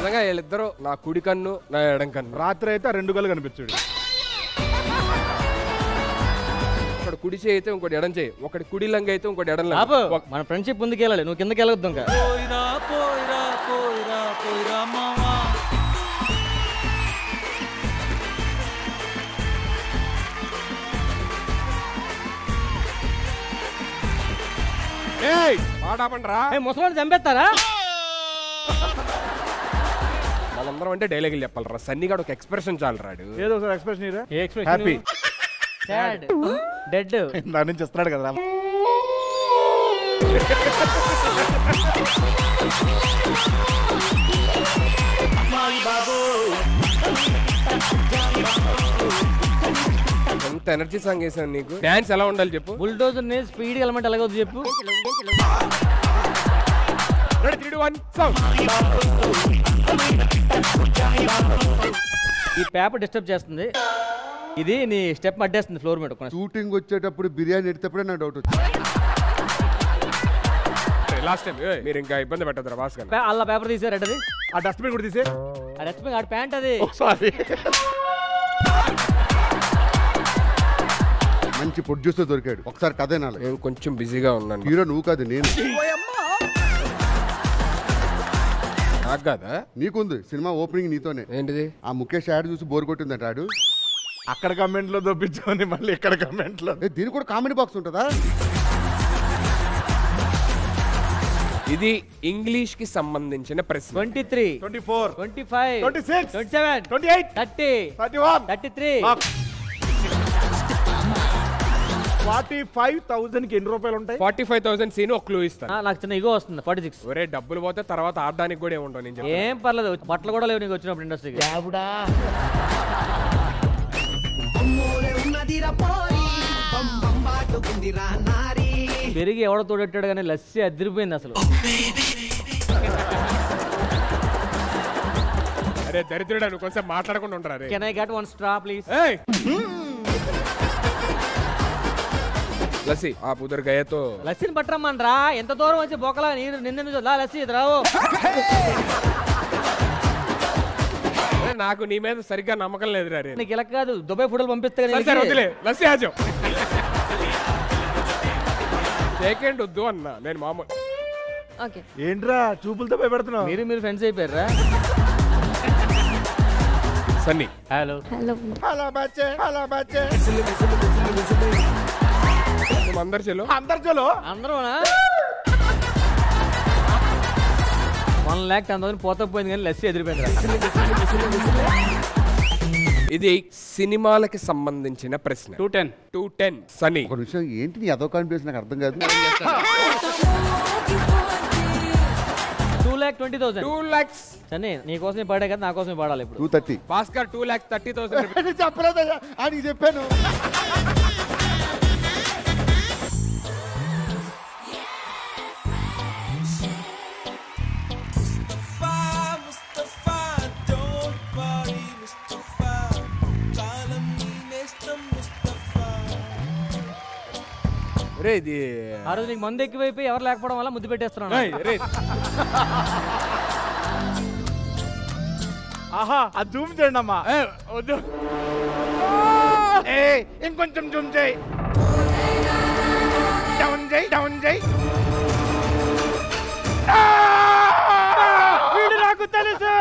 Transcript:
నిజంగా వీళ్ళిద్దరు నా కుడి కన్ను నా ఎడం కన్ను. రాత్రి అయితే 2 కళ్ళు కనిపించాడు. ఒకటి కుడి చేయి అయితే ఇంకోటి ఎడం చేయి, ఒకటి కుడి లంగ అయితే ఇంకోటి ఎడం లంగ. మన ఫ్రెండ్షిప్ ముందుకు వెళ్ళాలి, నువ్వు కిందకి వెళ్ళొద్దు ఇంకా. ముసలాన్ని చంపేస్తారా? మనందరం అంటే డైలాగులు చెప్పాలరా. సన్నిగాడు ఒక ఎక్స్ప్రెషన్ చాలు రాడు. ఏదో ఒకసారి ఎక్స్ప్రెషన్ హ్యాపీ, సాడ్, డెడ్ దాని నుంచి వస్తున్నాడు కదా. ఎంత ఎనర్జీ సాంగ్ వేసాను నీకు. డాన్స్ ఎలా ఉండాలి చెప్పు. బుల్డోజర్ ని స్పీడ్ ఎలమెంట్ ఎలాగొద్దు చెప్పు. ఈ పేపర్ డిస్టర్బ్ చేస్తుంది, ఇది నీ స్టెప్ అడ్డేస్తుంది ఫ్లోర్ మీద. షూటింగ్ వచ్చేటప్పుడు బిర్యానీ ఎడితేప్పుడే నాకు డౌట్ వచ్చింది. లాస్ట్ టైం మీరు ఇంకా ఇబ్బంది పెట్టద్దురా భాస్కర్. అలా పేపర్ తీసారు అది. ఆ డస్ట్బిన్ కూడా తీసే. ఆ డస్ట్బిన్ ఆడ ప్యాంట్ అది. సారీ. మంచి ప్రొడ్యూసర్ దొరికాడు. ఒకసారి కథ వినాలి. నేను కొంచెం బిజీగా ఉన్నాను. హీరో నువ్వు కాదు నేను. నాకు కాదా? నీకుంది సినిమా ఓపెనింగ్ నీతోనే. ఏంటిది? ఆ ముఖేష్ యాడ్ చూసి బోర్ కొట్టిందట ఆడు. అక్కడ కమెంట్ లో దొప్పించుకొని మళ్ళీ ఇక్కడ కమెంట్ లో. దీనికి కూడా కామెడీ బాక్స్ ఉంటుందా? ఇది ఇంగ్లీష్ కి సంబంధించిన ప్రశ్న. 23, 24, 25, 26, 27, 28, 30, 31, 33. 45,000 కి ఎన్ని రూపాయలు ఉంటాయి? 45,000 సీన్ ఒక క్లూ ఇస్తాను. నాకు చిన్న ఇగో వస్తుంది. 46. ఒరే డబ్బులు పోతే తర్వాత ఆడడానికి కూడా ఏముండవు. నేను ఏం పర్లేదు, బట్టలు కూడా లేవు నీకు వచ్చినప్పుడు ఇండస్ట్రీకి. పెరిగి ఎవడో తోడెట్టాడు కానీ లస్సీ అదిరిపోయింది అసలు. అరే దరిద్రుడా, నువ్వు కొంచెం మాట్లాడకుండా ఉంటారా? Can I get one straw please? Lassi ఆ పుదర్ గయతో లస్సీని పట్టరమ్మనరా. ఎంత దూరం వచ్చి బొక్కలా నీరు నింద లస్సీ రావు. నాకు నీ మీద సరిగ్గా నమ్మకం లేదురా. నీకు ఇలా కాదు, దుబాయ్ ఫోటోలు పంపిస్తా. లస్సీ ఆజో సెకండ్ వద్దు అన్నా. నేను మామూలు ఏంట్రా చూపులతో భయపెడుతున్నావు? మీరు ఫ్రెండ్స్ అయిపోయారా? సన్నీ హలో హలో బచ్చే, హలో బచ్చే. అందరు చెలో అందరూనా? 1,10,000 పోతా పోయింది కానీ లస్సీ ఎదిరిపోయింది. ఇది సినిమాలకి సంబంధించిన ప్రశ్న. 210 సన్నీ. ఒక విషయం ఏంటి నీ అదో కాన్ఫిడెన్స్ నాకు అర్థం కాదు. 2,20,000. 2 lakhs. సన్నీ నీకోసమే పాడే కదా, నా కోసమే పాడాలి ఇప్పుడు. 230. భాస్కర్ 2,30,000. చెప్పలేదయ్యా అని చెప్పాను. ఇది ఆ రోజు నీకు మందు ఎక్కువైపోయి ఎవరు లేకపోవడం వల్ల ముద్దు పెట్టేస్తున్నాను. ఆహా అది జూమ్ చేయండి అమ్మా. వద్దు, ఇంకొంచెం జూమ్ చేయి. డౌన్ చేయి, డౌన్ చేయి. వీడు నాకు తెలుసు.